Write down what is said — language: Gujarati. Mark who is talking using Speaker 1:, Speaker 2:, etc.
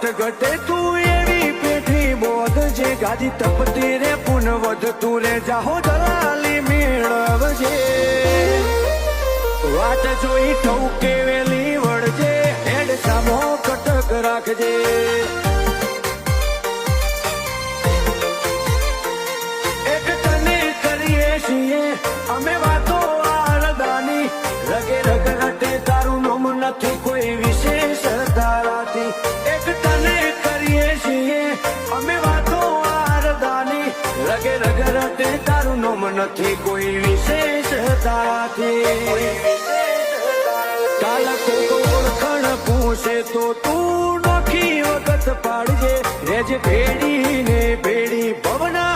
Speaker 1: વાટ ઘટે તું એવી પેઠી બોધ જે ગાદી તપતી રે પુન વધતું રે જાહો દલાલી મેળવજે વાત જોઈ ઠૌકે વેલી વળજે હેડ સામો કટક રાખજે એક તને કરીએ છીએ અમે વાતો આરદાની રગે રગ રટે તારું નામ નથી કોઈ વિશેષ ધારાથી એક તને કરીએ છીએ અમે વાતો આરદાની રગે રગ રટે તારું નામ નથી કોઈ વિશેષ ધારાથી કાલ કોક ઓળખણ પૂછે તો તું નોખી વખત પાડજે રેજ ભેડી ને ભેડી ભવના